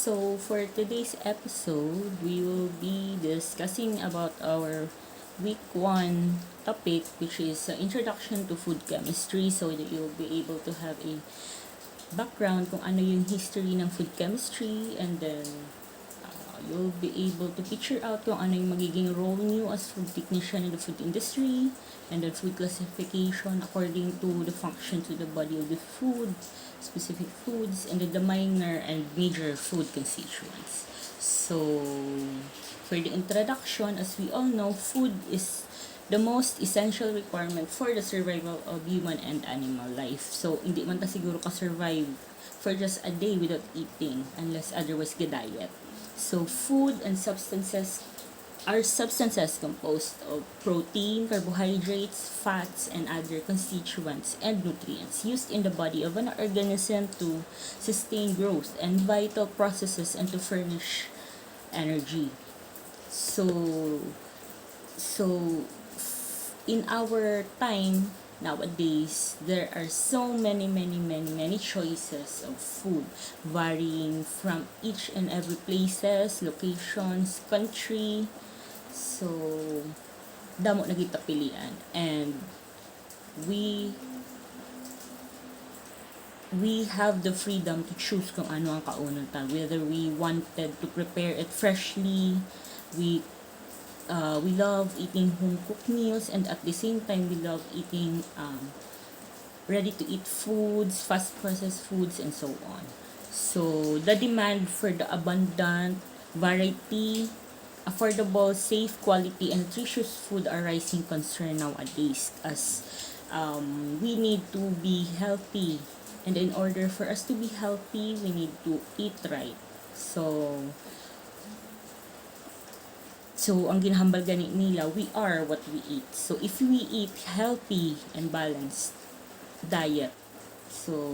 So for today's episode, we will be discussing about our week 1 topic, which is introduction to food chemistry, so that you'll be able to have a background kung ano yung history ng food chemistry, and then you'll be able to picture out kung ano yung magiging role niyo as food technician in the food industry, and then food classification according to the function to the body of the food, specific foods, and then the minor and major food constituents. So, for the introduction, as we all know, food is the most essential requirement for the survival of human and animal life. So, hindi man ta siguro ka-survive for just a day without eating unless otherwise ga-diet. So, food and substances are substances composed of protein, carbohydrates, fats, and other constituents and nutrients used in the body of an organism to sustain growth and vital processes and to furnish energy. So in our time nowadays, there are so many choices of food, varying from each and every places, locations, country. So, damo na kita pilian, and we have the freedom to choose kung ano ang kaunon ta, whether we wanted to prepare it freshly. We love eating home cooked meals, and at the same time we love eating ready to eat foods, fast processed foods, and so on. So the demand for the abundant variety, affordable, safe, quality, and nutritious food are rising concern nowadays, as we need to be healthy, and in order for us to be healthy we need to eat right. So, ang ginahambal gani nila, we are what we eat. So, if we eat healthy and balanced diet, so,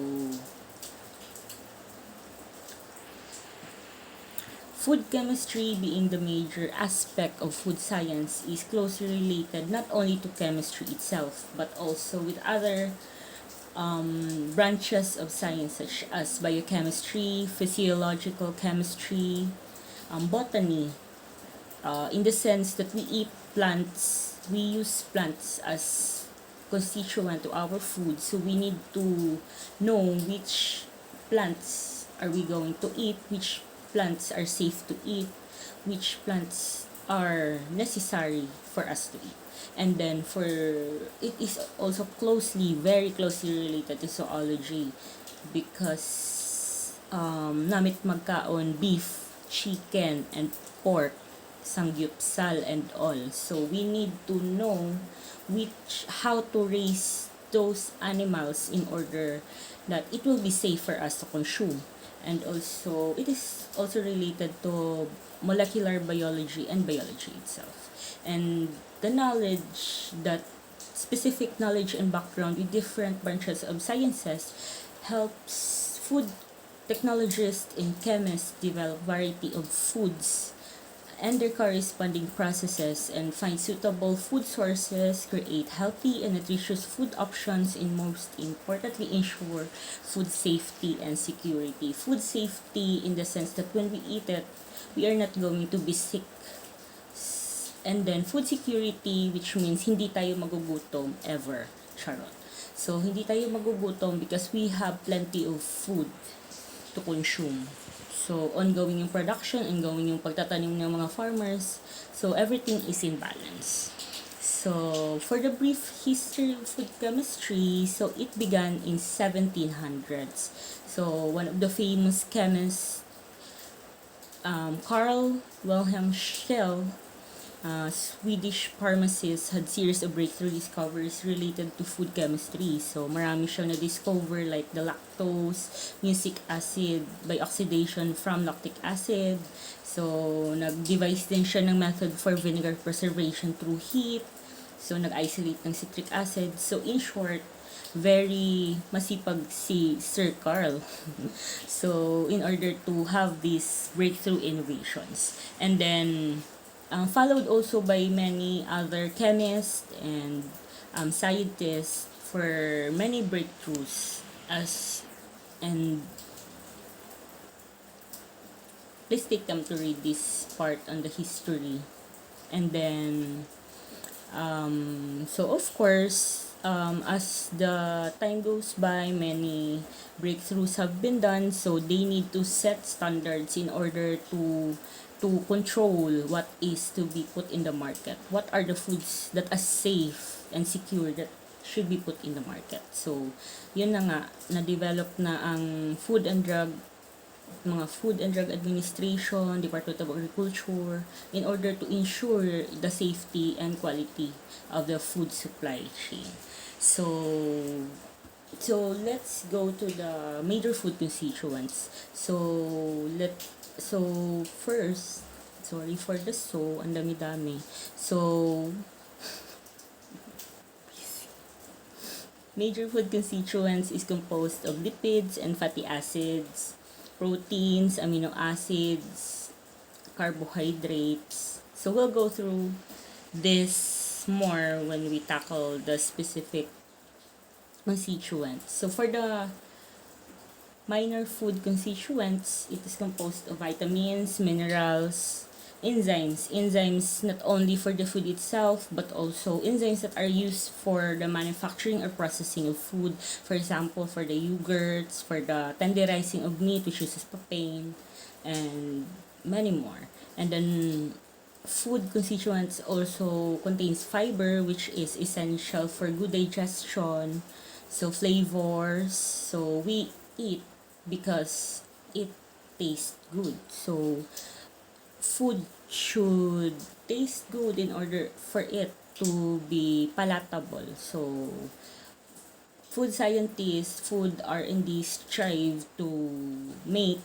food chemistry being the major aspect of food science is closely related not only to chemistry itself, but also with other branches of science such as biochemistry, physiological chemistry, botany, in the sense that we eat plants, we use plants as constituent to our food, so we need to know which plants are we going to eat, which plants are safe to eat, which plants are necessary for us to eat. And then it is also very closely related to zoology, because namit magkaon beef, chicken, and pork, sangyupsal, and all. So we need to know how to raise those animals in order that it will be safe for us to consume. And also, it is also related to molecular biology and biology itself. And the knowledge, that specific knowledge and background with different branches of sciences, helps food technologists and chemists develop variety of foods and their corresponding processes, and find suitable food sources, create healthy and nutritious food options, and most importantly ensure food safety and security. Food safety in the sense that when we eat it, we are not going to be sick. And then food security, which means hindi tayo magugutom ever. Charot. So hindi tayo magugutom because we have plenty of food to consume. So, ongoing yung production, ongoing yung pagtatanim ng mga farmers. So, everything is in balance. So, for the brief history of food chemistry, so it began in 1700s. So, one of the famous chemists, Carl Wilhelm Schell, Swedish pharmacist, had series of breakthrough discoveries related to food chemistry. So, marami siyang na-discover, like the lactose, mucic acid by oxidation from lactic acid. So, nag-devise din siya ng method for vinegar preservation through heat. So, nag-isolate ng citric acid. So, in short, very masipag si Sir Carl. So, in order to have these breakthrough innovations. And then, followed also by many other chemists and scientists for many breakthroughs, and please take time to read this part on the history. And then, so of course, as the time goes by, many breakthroughs have been done. So they need to set standards in order to control what is to be put in the market. What are the foods that are safe and secure that should be put in the market. So, yun na nga, na-develop na ang mga Food and Drug Administration, Department of Agriculture, in order to ensure the safety and quality of the food supply chain. So let's go to the major food constituents. So first, sorry for the ang dami-dami. So major food constituents is composed of lipids and fatty acids, proteins, amino acids, carbohydrates. So we'll go through this more when we tackle the specific constituents. So for the minor food constituents, it is composed of vitamins, minerals, enzymes. Enzymes not only for the food itself, but also enzymes that are used for the manufacturing or processing of food. For example, for the yogurts, for the tenderizing of meat, which uses papain, and many more. And then food constituents also contains fiber, which is essential for good digestion. So flavors, so we eat because it tastes good. So food should taste good in order for it to be palatable. So food scientists, food R&D strive to make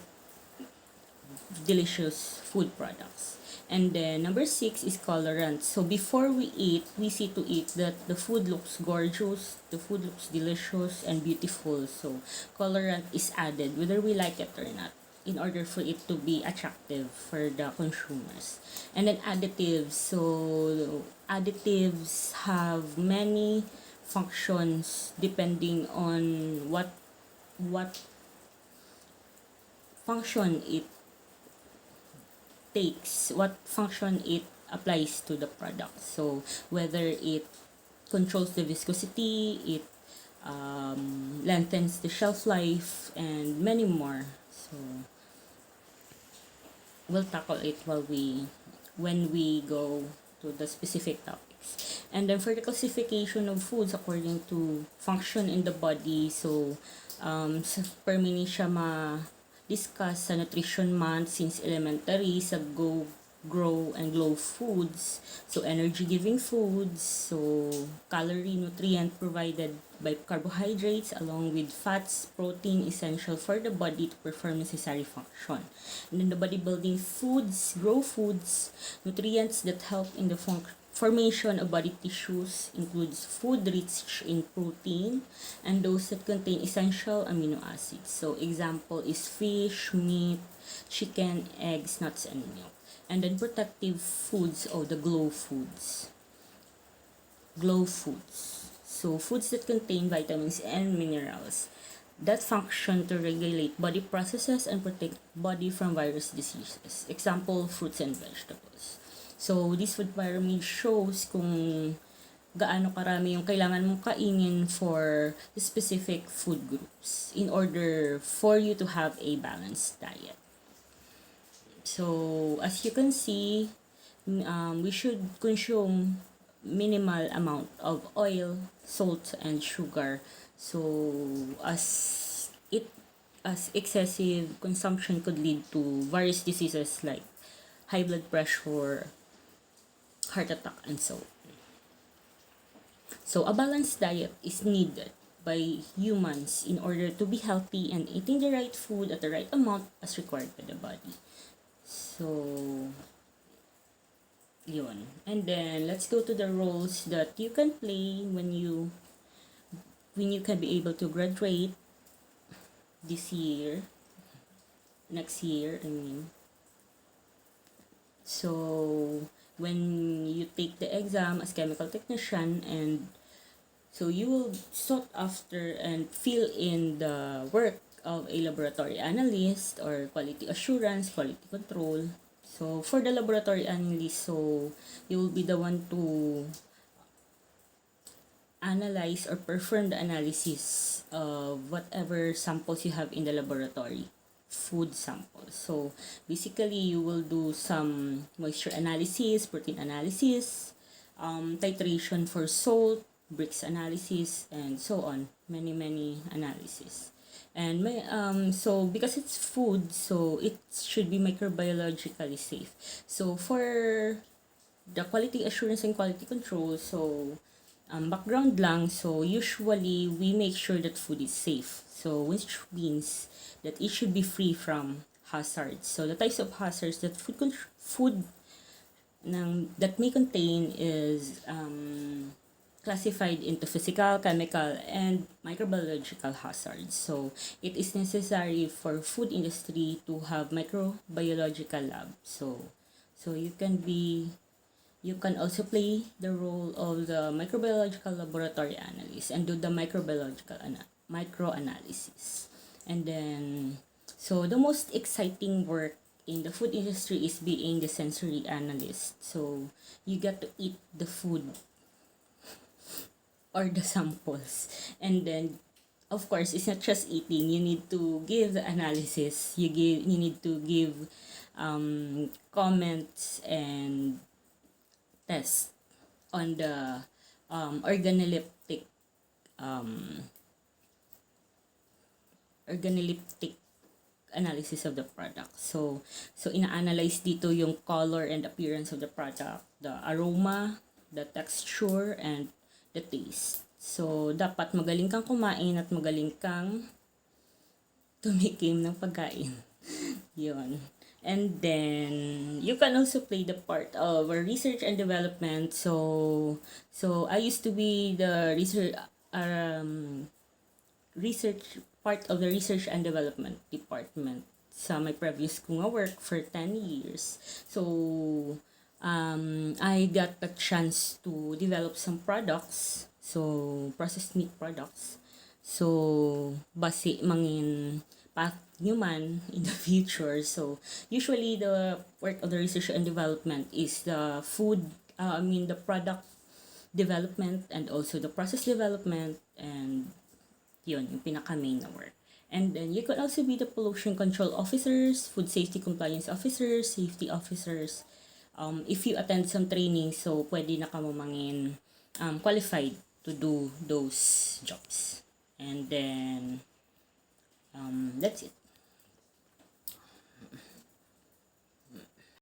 delicious food products. And then number 6 is colorant. So before we eat, we see to eat that the food looks gorgeous, the food looks delicious and beautiful. So colorant is added whether we like it or not in order for it to be attractive for the consumers. And then additives. So additives have many functions depending on what function it takes, what function it applies to the product. So whether it controls the viscosity, it lengthens the shelf life, and many more. So we'll tackle it when we go to the specific topics. And then for the classification of foods according to function in the body, so per mini siya discuss sa nutrition month since elementary sa Go, Grow, and Glow foods. So energy-giving foods, so calorie, nutrient provided by carbohydrates along with fats, protein essential for the body to perform necessary function. And then the bodybuilding foods, grow foods, nutrients that help in the formation of body tissues includes food rich in protein and those that contain essential amino acids. So example is fish, meat, chicken, eggs, nuts, and milk. And then protective foods or the glow foods. Glow foods. So foods that contain vitamins and minerals that function to regulate body processes and protect body from virus diseases. Example, fruits and vegetables. So this food pyramid shows kung gaano karami yung kailangan mong kainin for specific food groups in order for you to have a balanced diet. So as you can see, we should consume minimal amount of oil, salt, and sugar. So as excessive consumption could lead to various diseases like high blood pressure, heart attack, and so on. So a balanced diet is needed by humans in order to be healthy and eating the right food at the right amount as required by the body. So yun. And then let's go to the roles that you can play when you can be able to graduate this year, next year, I mean. So when you take the exam as chemical technician, and so you will sought after and fill in the work of a laboratory analyst or quality assurance, quality control. So for the laboratory analyst, so you will be the one to analyze or perform the analysis of whatever samples you have in the laboratory, food samples. So basically, you will do some moisture analysis, protein analysis, titration for salt, bricks analysis, and so on. Many analysis. And so because it's food, so it should be microbiologically safe. So for the quality assurance and quality control, so background lang, so usually we make sure that food is safe. So which means that it should be free from hazards. So the types of hazards that food that may contain is classified into physical, chemical, and microbiological hazards. So it is necessary for food industry to have microbiological lab. So you can also play the role of the microbiological laboratory analyst and do the microanalysis. And then, so the most exciting work in the food industry is being the sensory analyst. So you get to eat the food or the samples. And then, of course, it's not just eating. You need to give the analysis. You need to give comments and test on the organoleptic um, organoleptic analysis of the product. So ina-analyze dito yung color and appearance of the product, the aroma, the texture, and the taste. So dapat magaling kang kumain at magaling kang tumikim ng pagkain. Yun. And then you can also play the part of research and development. So I used to be the research part of the research and development department sa my previous kong work for 10 years. So I got a chance to develop some products, so processed meat products. So base mangin path nyo man in the future. So usually the work of the research and development is the the product development and also the process development, and yun yung pinaka main na work. And then you could also be the pollution control officers, food safety compliance officers, safety officers. If you attend some training, so pwede na ka mamangin qualified to do those jobs. And then that's it.